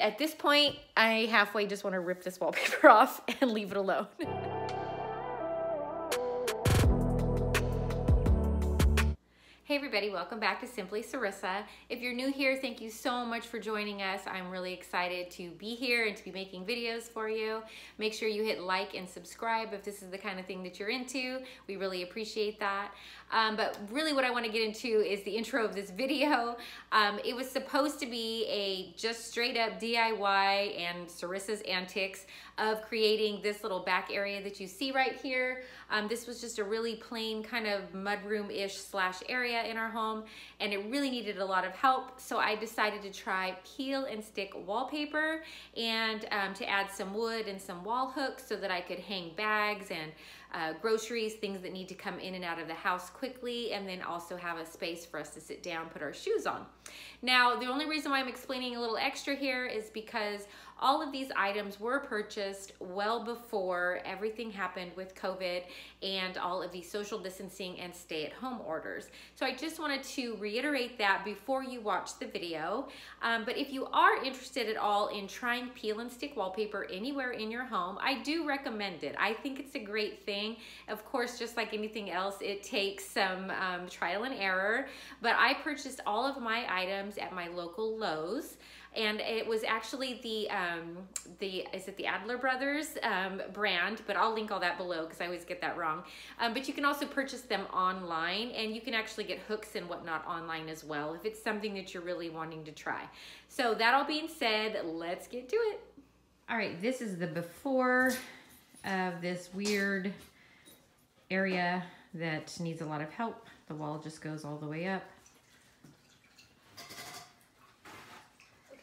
at this point, I halfway just want to rip this wallpaper off and leave it alone. Hey everybody, welcome back to Simply Cerisa. If you're new here, thank you so much for joining us. I'm really excited to be here and to be making videos for you. Make sure you hit like and subscribe if this is the kind of thing that you're into. We really appreciate that. But really what I want to get into is the intro of this video. It was supposed to be a just straight up DIY and Cerisa's antics of creating this little back area that you see right here. This was just a really plain kind of mudroom-ish slash area in our home, and it really needed a lot of help. So I decided to try peel and stick wallpaper and to add some wood and some wall hooks so that I could hang bags and groceries, things that need to come in and out of the house quickly, and then also have a space for us to sit down, put our shoes on. Now, the only reason why I'm explaining a little extra here is because all of these items were purchased well before everything happened with COVID and all of these social distancing and stay-at-home orders. So I just wanted to reiterate that before you watch the video. But if you are interested at all in trying peel and stick wallpaper anywhere in your home, I do recommend it. I think it's a great thing. Of course, just like anything else, it takes some trial and error, but I purchased all of my items at my local Lowe's. And it was actually is it the Adler Brothers brand, but I'll link all that below because I always get that wrong. But you can also purchase them online, and you can actually get hooks and whatnot online as well if it's something that you're really wanting to try. So that all being said, let's get to it. All right, this is the before of this weird area that needs a lot of help. The wall just goes all the way up.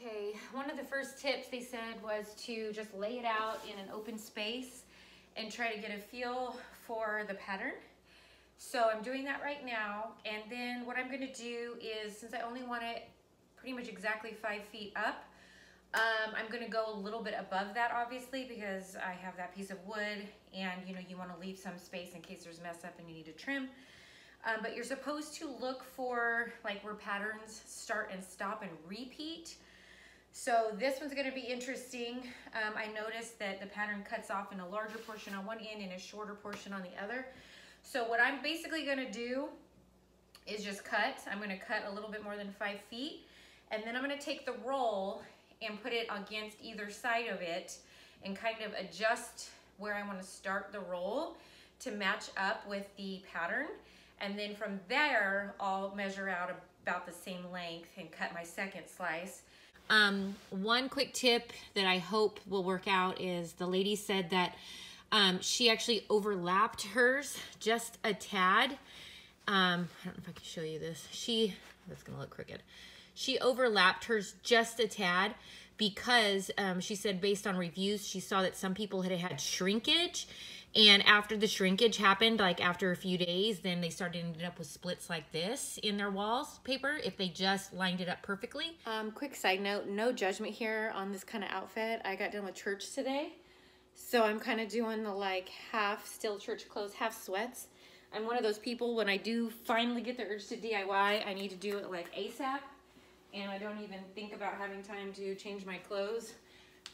Okay, one of the first tips they said was to just lay it out in an open space and try to get a feel for the pattern. So I'm doing that right now, and then what I'm going to do is, since I only want it pretty much exactly 5 feet up, I'm going to go a little bit above that, obviously, because I have that piece of wood, and you want to leave some space in case there's mess up and you need to trim. But you're supposed to look for like where patterns start and stop and repeat. So this one's going to be interesting. I noticed that the pattern cuts off in a larger portion on one end and a shorter portion on the other. So what I'm basically going to do is just cut. I'm going to cut a little bit more than 5 feet, and then I'm going to take the roll and put it against either side of it and kind of adjust where I want to start the roll to match up with the pattern. And then from there, I'll measure out about the same length and cut my second slice. One quick tip that I hope will work out is the lady said that she actually overlapped hers just a tad. I don't know if I can show you this. That's gonna look crooked. She overlapped hers just a tad because she said based on reviews, she saw that some people had shrinkage. And after the shrinkage happened, like after a few days, then they started ending up with splits like this in their wallpaper if they just lined it up perfectly. Quick side note, no judgment here on this kind of outfit. I got done with church today, so I'm kind of doing the like half still church clothes, half sweats. I'm one of those people, when I do finally get the urge to DIY, I need to do it like ASAP, and I don't even think about having time to change my clothes,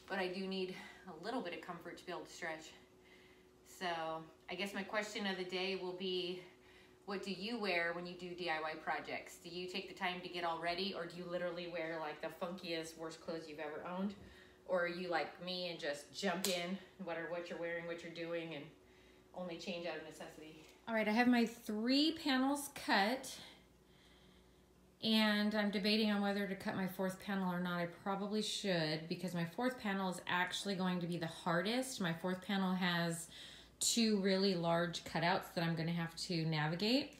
but I do need a little bit of comfort to be able to stretch. So I guess my question of the day will be, what do you wear when you do DIY projects? Do you take the time to get all ready, or do you literally wear like the funkiest, worst clothes you've ever owned? Or are you like me and just jump in, what you're wearing, what you're doing, and only change out of necessity? All right, I have my 3 panels cut, and I'm debating on whether to cut my 4th panel or not. I probably should, because my 4th panel is actually going to be the hardest. My 4th panel has 2 really large cutouts that I'm going to have to navigate.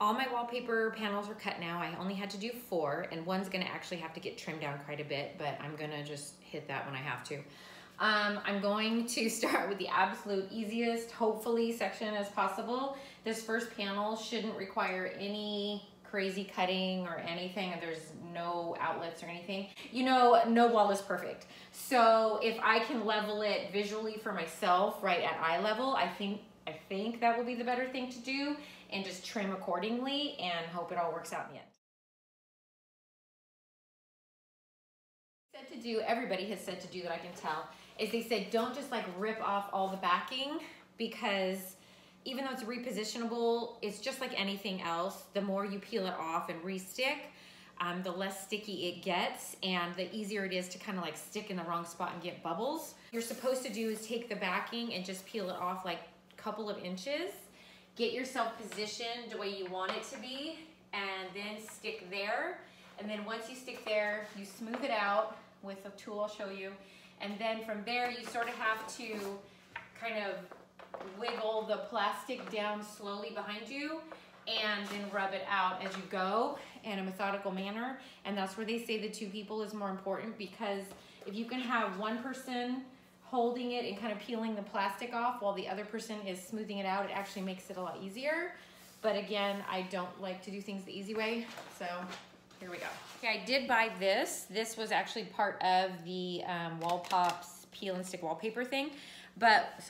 All my wallpaper panels are cut now. I only had to do 4, and one's going to actually have to get trimmed down quite a bit, but I'm going to just hit that when I have to. I'm going to start with the absolute easiest, hopefully, section as possible. This first panel shouldn't require any crazy cutting or anything, and there's no outlets or anything. No wall is perfect. So if I can level it visually for myself right at eye level, I think that will be the better thing to do, and just trim accordingly and hope it all works out in the end. To to do, everybody has said to do that I can tell, is they said don't just like rip off all the backing, because even though it's repositionable, it's just like anything else. The more you peel it off and re-stick, the less sticky it gets, and the easier it is to kind of like stick in the wrong spot and get bubbles. What you're supposed to do is take the backing and just peel it off like a couple of inches. Get yourself positioned the way you want it to be, and then stick there. And then once you stick there, you smooth it out with a tool I'll show you. And then from there, you sort of have to kind of wiggle the plastic down slowly behind you and then rub it out as you go in a methodical manner. And that's where they say the 2 people is more important, because if you can have one person holding it and kind of peeling the plastic off while the other person is smoothing it out, it actually makes it a lot easier. But again, I don't like to do things the easy way, so here we go. Okay, I did buy this. This was actually part of the Wall Pops peel and stick wallpaper thing, but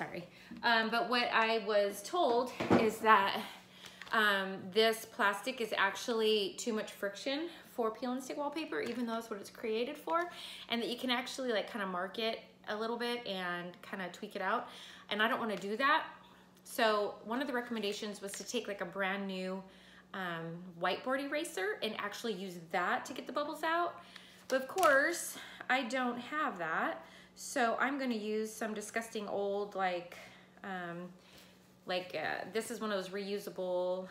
but what I was told is that this plastic is actually too much friction for peel and stick wallpaper, even though that's what it's created for, and that you can actually like kind of mark it a little bit and kind of tweak it out, and I don't want to do that. So one of the recommendations was to take like a brand new whiteboard eraser and actually use that to get the bubbles out. But of course, I don't have that, so I'm going to use some disgusting old this is one of those reusable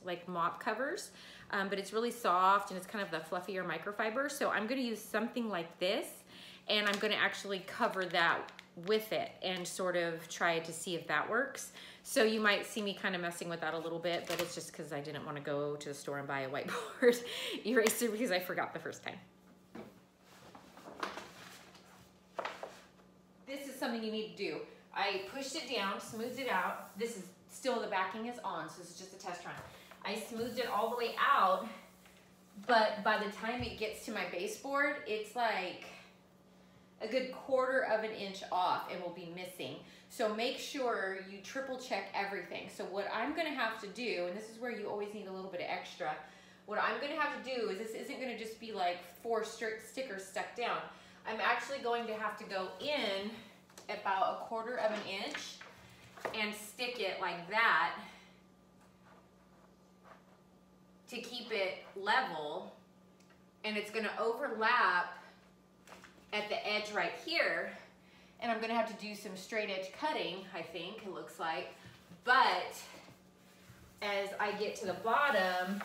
like mop covers, but it's really soft and it's kind of the fluffier microfiber. So I'm going to use something like this, and I'm going to actually cover that with it and sort of try to see if that works. So you might see me kind of messing with that a little bit, but it's just because I didn't want to go to the store and buy a whiteboard eraser because I forgot the first time. This is something you need to do. I pushed it down, smoothed it out. This is still, the backing is on, so this is just a test run. I smoothed it all the way out, but by the time it gets to my baseboard, it's like a good 1/4 of an inch off and will be missing. So make sure you triple check everything. So what I'm gonna have to do, and this is where you always need a little bit of extra, what I'm gonna have to do is, this isn't gonna just be like 4 stickers stuck down. I'm actually going to have to go in about 1/4 of an inch and stick it like that to keep it level, and it's gonna overlap at the edge right here, and I'm gonna have to do some straight edge cutting, I think it looks like. But as I get to the bottom,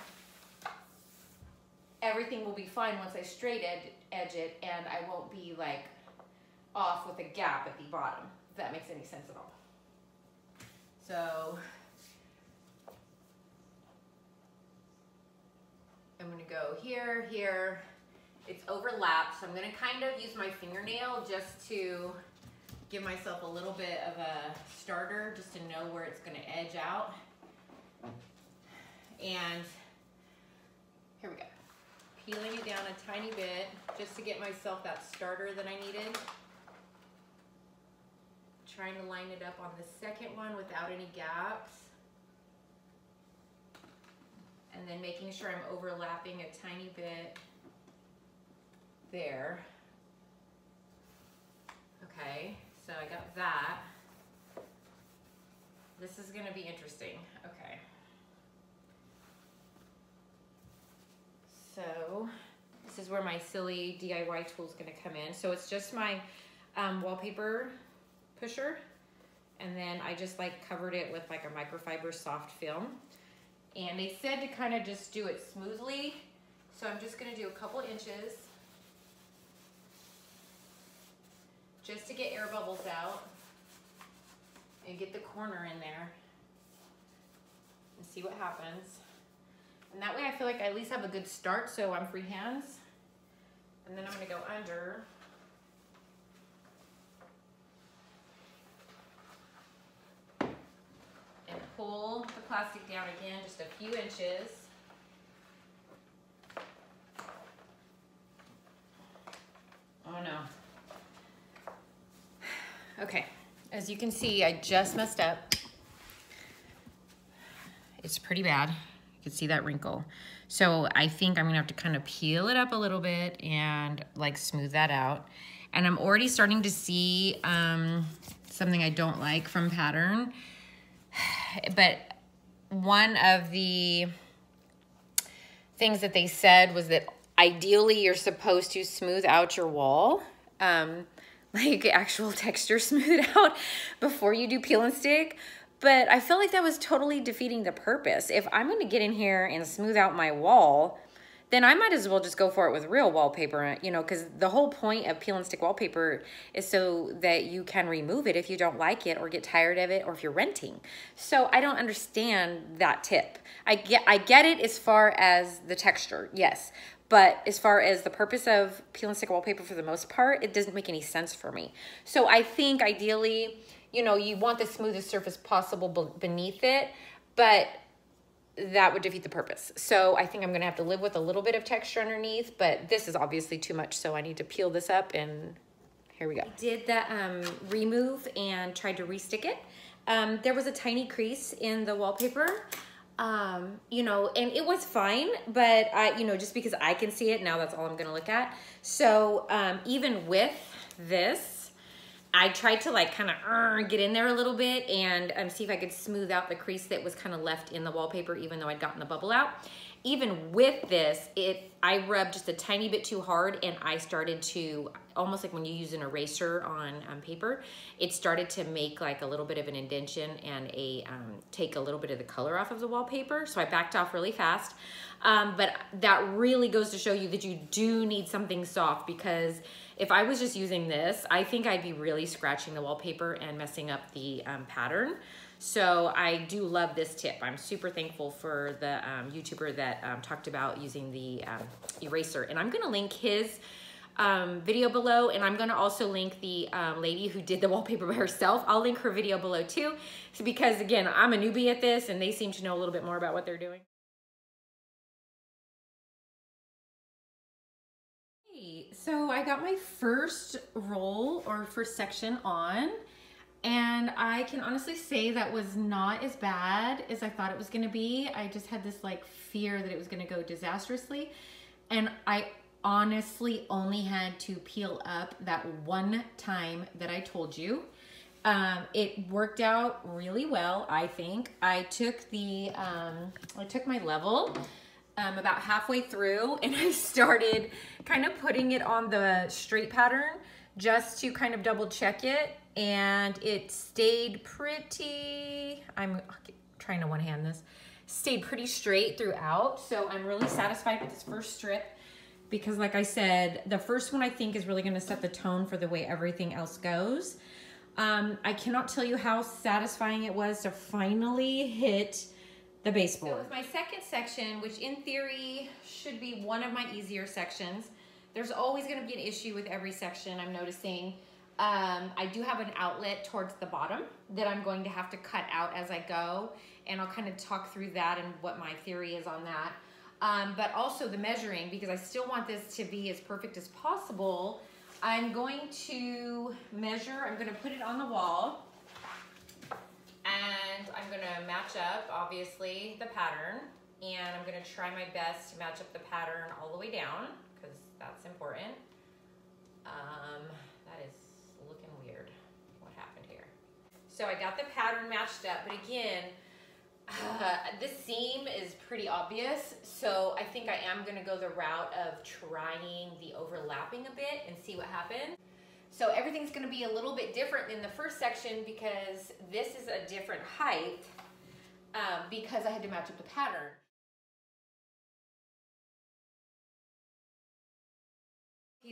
everything will be fine once I straight edge it, and I won't be like off with a gap at the bottom, if that makes any sense at all. So I'm gonna go here, here. It's overlapped, so I'm gonna kind of use my fingernail just to give myself a little bit of a starter, just to know where it's gonna edge out. And here we go. Peeling it down a tiny bit just to get myself that starter that I needed. Trying to line it up on the second one without any gaps. And then making sure I'm overlapping a tiny bit there. Okay, so I got that. This is gonna be interesting. Okay. So this is where my silly DIY tool is gonna come in. So it's just my wallpaper pusher, and then I just like covered it with like a microfiber soft film. And they said to kind of just do it smoothly. So I'm just gonna do a couple inches just to get air bubbles out and get the corner in there and see what happens. And that way I feel like I at least have a good start, so I'm free hands. And then I'm gonna go under. And pull the plastic down again, just a few inches. Oh no. Okay, as you can see, I just messed up. It's pretty bad. You can see that wrinkle. So I think I'm gonna have to kind of peel it up a little bit and like smooth that out. And I'm already starting to see something I don't like from pattern. But one of the things that they said was that ideally you're supposed to smooth out your wall, like actual texture smooth out before you do peel and stick. But I felt like that was totally defeating the purpose. If I'm gonna get in here and smooth out my wall, then I might as well just go for it with real wallpaper, you know, because the whole point of peel and stick wallpaper is so that you can remove it if you don't like it or get tired of it or if you're renting. So I don't understand that tip. I get it as far as the texture, yes. But as far as the purpose of peel and stick wallpaper for the most part, it doesn't make any sense for me. So I think ideally, you know, you want the smoothest surface possible beneath it, but that would defeat the purpose. So I think I'm gonna have to live with a little bit of texture underneath, but this is obviously too much, so I need to peel this up, and here we go. I did that remove and tried to restick it. There was a tiny crease in the wallpaper, you know, and it was fine, but you know, just because I can see it now, that's all I'm gonna look at. So even with this, I tried to like kind of get in there a little bit and see if I could smooth out the crease that was kind of left in the wallpaper, even though I'd gotten the bubble out. Even with this, I rubbed just a tiny bit too hard, and I started to, almost like when you use an eraser on paper, it started to make like a little bit of an indentation and take a little bit of the color off of the wallpaper. So I backed off really fast. But that really goes to show you that you do need something soft, because if I was just using this, I think I'd be really scratching the wallpaper and messing up the pattern. So I do love this tip. I'm super thankful for the YouTuber that talked about using the eraser. And I'm gonna link his video below, and I'm gonna also link the lady who did the wallpaper by herself. I'll link her video below too, because again, I'm a newbie at this and they seem to know a little bit more about what they're doing. So I got my first roll or first section on, and I can honestly say that was not as bad as I thought it was gonna be. I just had this like fear that it was gonna go disastrously, and I honestly only had to peel up that one time that I told you. It worked out really well, I think. I took the I took my level about halfway through, and I started kind of putting it on the straight pattern just to kind of double check it, and it stayed pretty, I'm trying to one hand this, stayed pretty straight throughout. So I'm really satisfied with this first strip, because like I said, the first one I think is really gonna set the tone for the way everything else goes. I cannot tell you how satisfying it was to finally hit the baseboard. So with my second section, which in theory should be one of my easier sections, there's always gonna be an issue with every section, I'm noticing. I do have an outlet towards the bottom that I'm going to have to cut out as I go, and I'll kind of talk through that and what my theory is on that. But also the measuring, because I still want this to be as perfect as possible. I'm going to measure, I'm gonna put it on the wall, and I'm gonna match up, obviously, the pattern, and I'm gonna try my best to match up the pattern all the way down, because that's important. That is looking weird. What happened here? So I got the pattern matched up, but again, this seam is pretty obvious, so I think I am gonna go the route of trying the overlapping a bit and see what happens. So everything's gonna be a little bit different in the first section, because this is a different height, because I had to match up the pattern.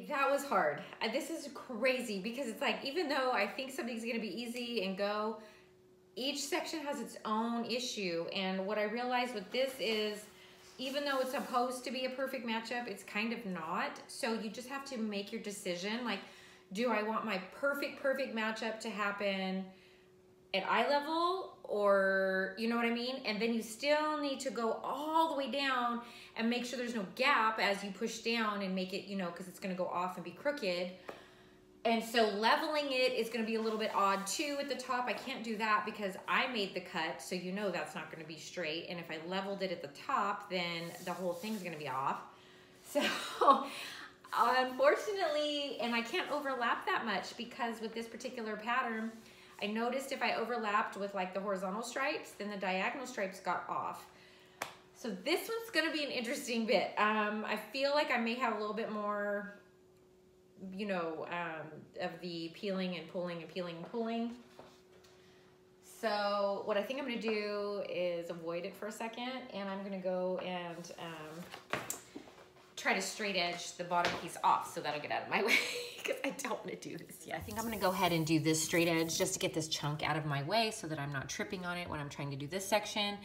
That was hard. This is crazy, because it's like, even though I think something's gonna be easy and go, each section has its own issue. And what I realized with this is, even though it's supposed to be a perfect matchup, it's kind of not. So you just have to make your decision. Like, do I want my perfect matchup to happen at eye level, or, you know what I mean? And then you still need to go all the way down and make sure there's no gap as you push down and make it, you know, because it's gonna go off and be crooked. And so leveling it is gonna be a little bit odd too at the top. I can't do that because I made the cut, so you know that's not gonna be straight. And if I leveled it at the top, then the whole thing's gonna be off. So unfortunately, and I can't overlap that much because with this particular pattern, I noticed if I overlapped with like the horizontal stripes, then the diagonal stripes got off. So this one's gonna be an interesting bit. I feel like I may have a little bit more, you know, of the peeling and pulling and peeling and pulling. So what I think I'm gonna do is avoid it for a second, and I'm gonna go and try to straight edge the bottom piece off so that'll get out of my way because I don't wanna do this yet. I think I'm gonna go ahead and do this straight edge just to get this chunk out of my way so that I'm not tripping on it when I'm trying to do this section.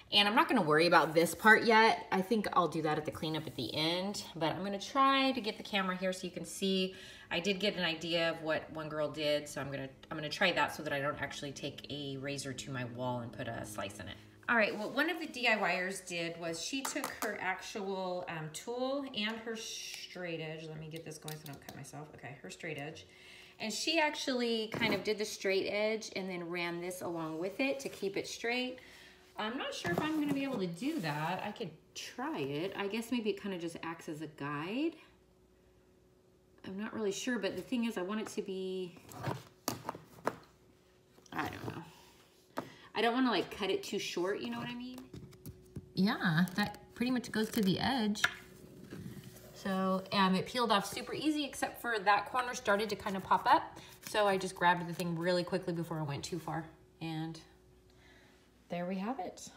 And I'm not gonna worry about this part yet. I think I'll do that at the cleanup at the end, but I'm gonna try to get the camera here so you can see. I did get an idea of what one girl did, so I'm gonna try that so that I don't actually take a razor to my wall and put a slice in it. All right, what one of the DIYers did was she took her actual tool and her straight edge. Let me get this going so I don't cut myself. Okay, her straight edge. And she actually kind of did the straight edge and then ran this along with it to keep it straight. I'm not sure if I'm gonna be able to do that. I could try it. I guess maybe it kind of just acts as a guide. I'm not really sure, but the thing is I want it to be, I don't know. I don't wanna like cut it too short, you know what I mean? Yeah, that pretty much goes to the edge. So it peeled off super easy except for that corner started to kind of pop up. So I just grabbed the thing really quickly before I went too far. And there we have it.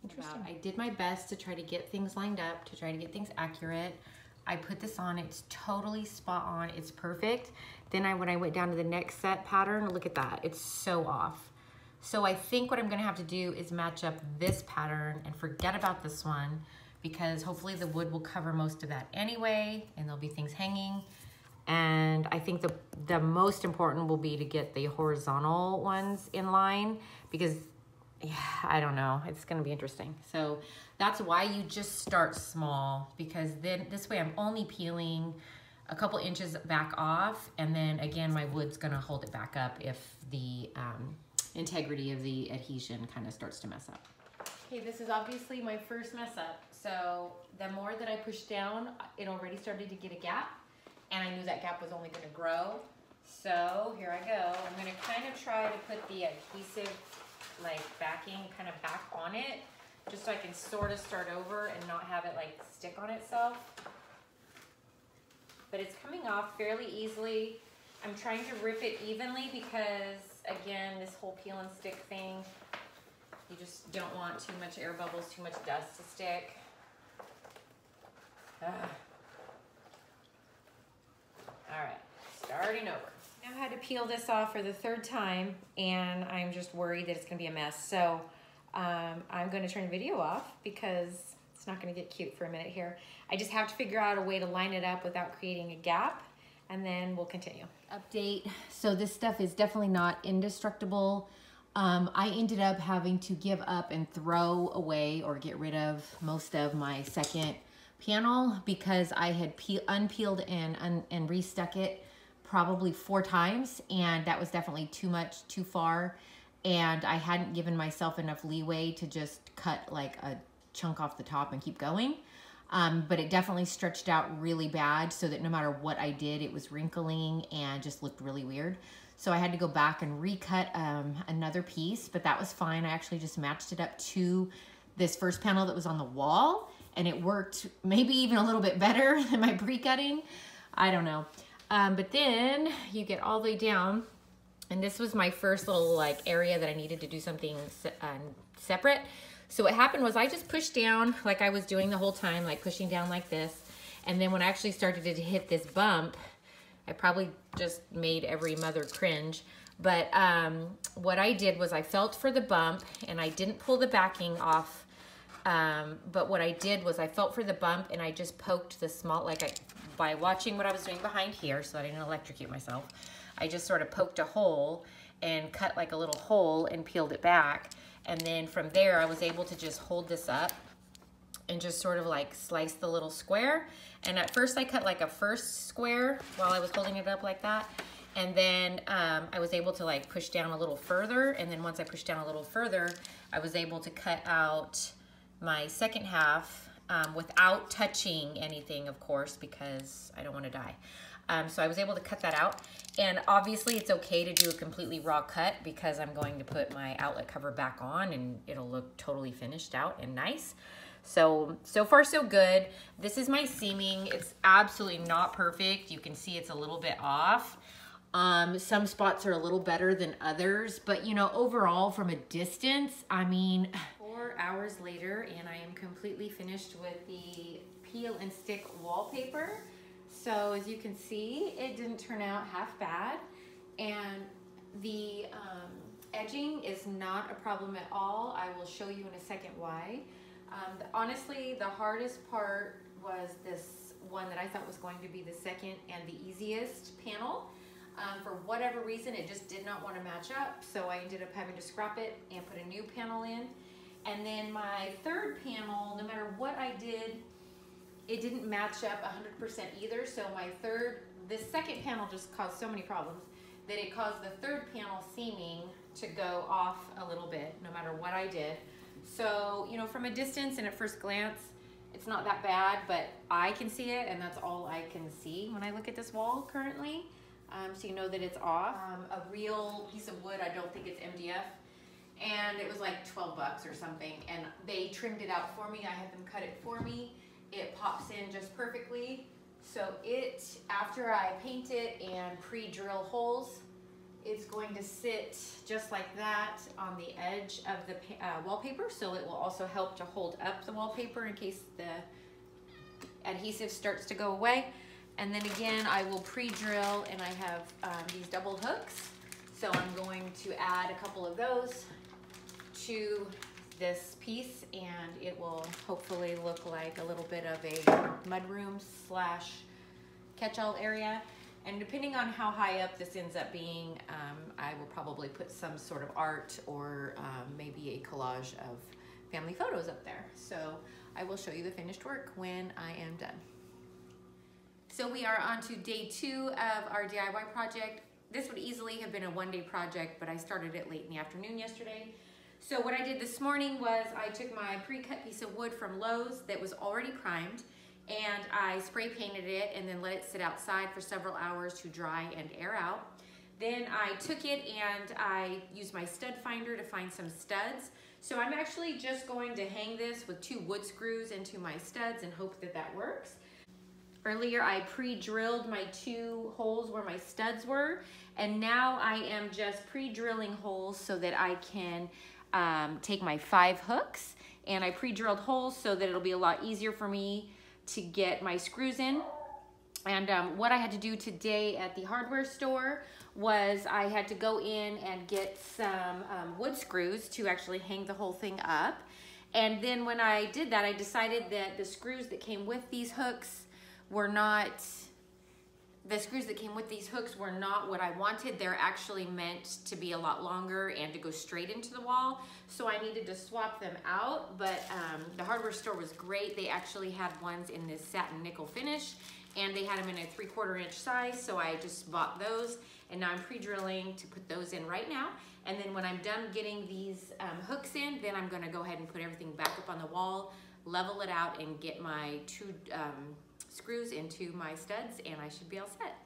Interesting. I did my best to try to get things lined up, to try to get things accurate. I put this on, it's totally spot on, it's perfect. Then when I went down to the next set pattern, look at that, it's so off. So I think what I'm gonna have to do is match up this pattern and forget about this one because hopefully the wood will cover most of that anyway and there'll be things hanging. And I think the most important will be to get the horizontal ones in line because yeah, I don't know, it's gonna be interesting. So that's why you just start small because then this way I'm only peeling a couple inches back off and then again, my wood's gonna hold it back up if the integrity of the adhesion kind of starts to mess up. Okay, this is obviously my first mess up. So the more that I push down, it already started to get a gap and I knew that gap was only gonna grow. So here I go. I'm gonna kind of try to put the adhesive like backing kind of back on it just so I can sort of start over and not have it like stick on itself. But it's coming off fairly easily. I'm trying to rip it evenly because again, this whole peel and stick thing, you just don't want too much air bubbles, too much dust to stick. All right, starting over. Now I had to peel this off for the third time and I'm just worried that it's gonna be a mess. So I'm gonna turn the video off because it's not gonna get cute for a minute here. I just have to figure out a way to line it up without creating a gap and then we'll continue. Update, so this stuff is definitely not indestructible. I ended up having to give up and throw away or get rid of most of my second panel because I had unpeeled and restuck it probably 4 times and that was definitely too much, too far. And I hadn't given myself enough leeway to just cut like a chunk off the top and keep going. But it definitely stretched out really bad so that no matter what I did, it was wrinkling and just looked really weird. So I had to go back and recut another piece, but that was fine. I actually just matched it up to this first panel that was on the wall and it worked maybe even a little bit better than my pre-cutting. I don't know. But then you get all the way down and this was my first little like area that I needed to do something separate. So what happened was I just pushed down like I was doing the whole time, like pushing down like this. And then when I actually started to hit this bump, I probably just made every mother cringe. But what I did was I felt for the bump and I didn't pull the backing off. But what I did was I felt for the bump and I just poked the small, by watching what I was doing behind here so that I didn't electrocute myself, I just sort of poked a hole and cut like a little hole and peeled it back. And then from there, I was able to just hold this up and just sort of like slice the little square. And at first I cut like a first square while I was holding it up like that. And then I was able to like push down a little further. And then once I pushed down a little further, I was able to cut out my second half without touching anything, of course, because I don't want to die. So I was able to cut that out. And obviously it's okay to do a completely raw cut because I'm going to put my outlet cover back on and it'll look totally finished out and nice. So far so good. This is my seaming. It's absolutely not perfect. You can see it's a little bit off. Some spots are a little better than others, but you know, overall from a distance, I mean, 4 hours later and I am completely finished with the peel and stick wallpaper. So as you can see, it didn't turn out half bad, and the edging is not a problem at all. I will show you in a second why. Honestly, the hardest part was this one that I thought was going to be the second and the easiest panel. For whatever reason, it just did not want to match up, so I ended up having to scrap it and put a new panel in. And then my third panel, no matter what I did, it didn't match up 100% either. So this second panel just caused so many problems that it caused the third panel seaming to go off a little bit, no matter what I did. So, you know, from a distance and at first glance, it's not that bad, but I can see it, and that's all I can see when I look at this wall currently. So you know that it's off. A real piece of wood, I don't think it's MDF. And it was like 12 bucks or something. And they trimmed it out for me. I had them cut it for me. It pops in just perfectly. So after I paint it and pre-drill holes, it's going to sit just like that on the edge of the wallpaper. So it will also help to hold up the wallpaper in case the adhesive starts to go away. And then again, I will pre-drill, and I have these double hooks. So I'm going to add a couple of those to this piece, and it will hopefully look like a little bit of a mudroom slash catch-all area. And depending on how high up this ends up being, I will probably put some sort of art or maybe a collage of family photos up there. So I will show you the finished work when I am done. So we are on to day 2 of our DIY project. This would easily have been a one-day project, but I started it late in the afternoon yesterday. So what I did this morning was I took my pre-cut piece of wood from Lowe's that was already primed, and I spray painted it and then let it sit outside for several hours to dry and air out. Then I took it and I used my stud finder to find some studs. So I'm actually just going to hang this with 2 wood screws into my studs and hope that that works. Earlier I pre-drilled my 2 holes where my studs were, and now I am just pre-drilling holes so that I can take my 5 hooks, and I pre-drilled holes so that it'll be a lot easier for me to get my screws in. And what I had to do today at the hardware store was I had to go in and get some wood screws to actually hang the whole thing up. And then when I did that, I decided that the screws that came with these hooks were not what I wanted. They're actually meant to be a lot longer and to go straight into the wall. So I needed to swap them out, but the hardware store was great. They actually had ones in this satin nickel finish, and they had them in a 3/4 inch size. So I just bought those, and now I'm pre-drilling to put those in right now. And then when I'm done getting these hooks in, then I'm gonna go ahead and put everything back up on the wall, level it out, and get my 2 screws into my studs, and I should be all set.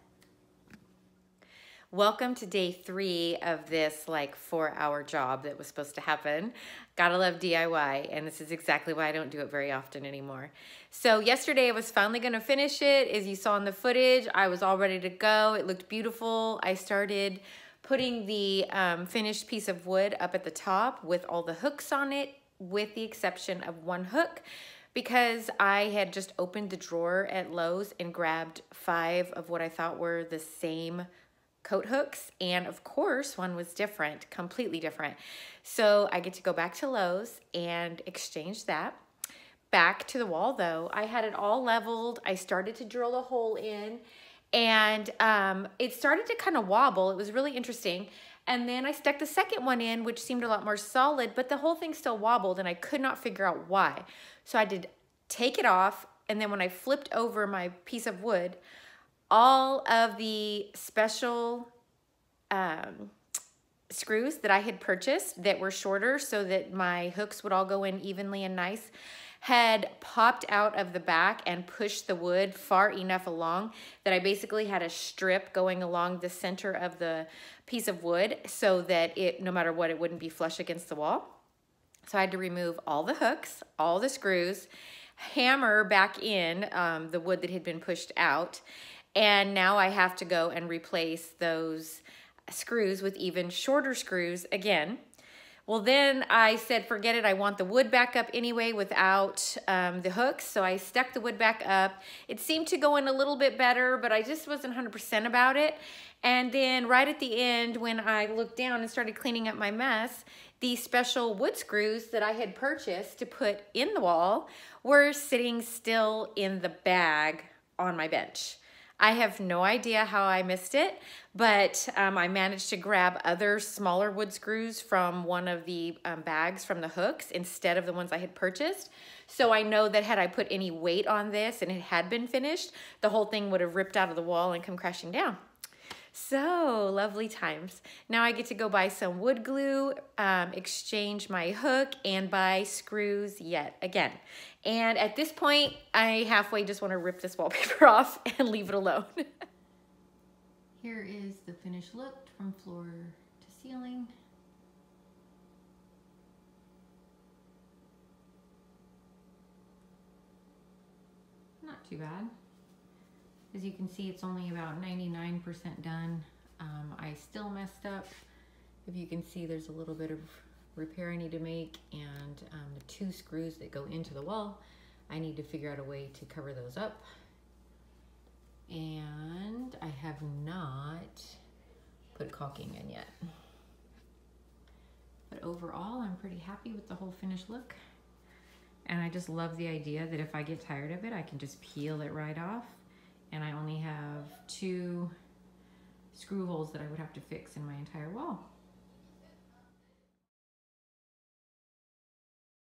Welcome to day 3 of this like 4-hour job that was supposed to happen. Gotta love DIY, and this is exactly why I don't do it very often anymore. So yesterday I was finally gonna finish it. As you saw in the footage, I was all ready to go. It looked beautiful. I started putting the finished piece of wood up at the top with all the hooks on it, with the exception of 1 hook, because I had just opened the drawer at Lowe's and grabbed 5 of what I thought were the same coat hooks, and of course one was different, completely different. So I get to go back to Lowe's and exchange that. Back to the wall though, I had it all leveled. I started to drill a hole in, and it started to kind of wobble. It was really interesting. And then I stuck the second one in, which seemed a lot more solid, but the whole thing still wobbled, and I could not figure out why. So I did take it off, and then when I flipped over my piece of wood, all of the special screws that I had purchased that were shorter so that my hooks would all go in evenly and nice had popped out of the back and pushed the wood far enough along that I basically had a strip going along the center of the piece of wood so that it, no matter what, it wouldn't be flush against the wall. So I had to remove all the hooks, all the screws, hammer back in the wood that had been pushed out, and now I have to go and replace those screws with even shorter screws again. Well, then I said, forget it, I want the wood back up anyway without the hooks, so I stuck the wood back up. It seemed to go in a little bit better, but I just wasn't 100% about it. And then right at the end, when I looked down and started cleaning up my mess, these special wood screws that I had purchased to put in the wall were sitting still in the bag on my bench. I have no idea how I missed it, but I managed to grab other smaller wood screws from one of the bags from the hooks instead of the ones I had purchased. So I know that had I put any weight on this and it had been finished, the whole thing would have ripped out of the wall and come crashing down. So lovely times. Now I get to go buy some wood glue, exchange my hook, and buy screws yet again. And at this point, I halfway just want to rip this wallpaper off and leave it alone. Here is the finished look from floor to ceiling. Not too bad. As you can see, it's only about 99% done. I still messed up. If you can see, there's a little bit of repair I need to make, and the 2 screws that go into the wall, I need to figure out a way to cover those up. And I have not put caulking in yet. But overall, I'm pretty happy with the whole finished look. And I just love the idea that if I get tired of it, I can just peel it right off. And I only have 2 screw holes that I would have to fix in my entire wall.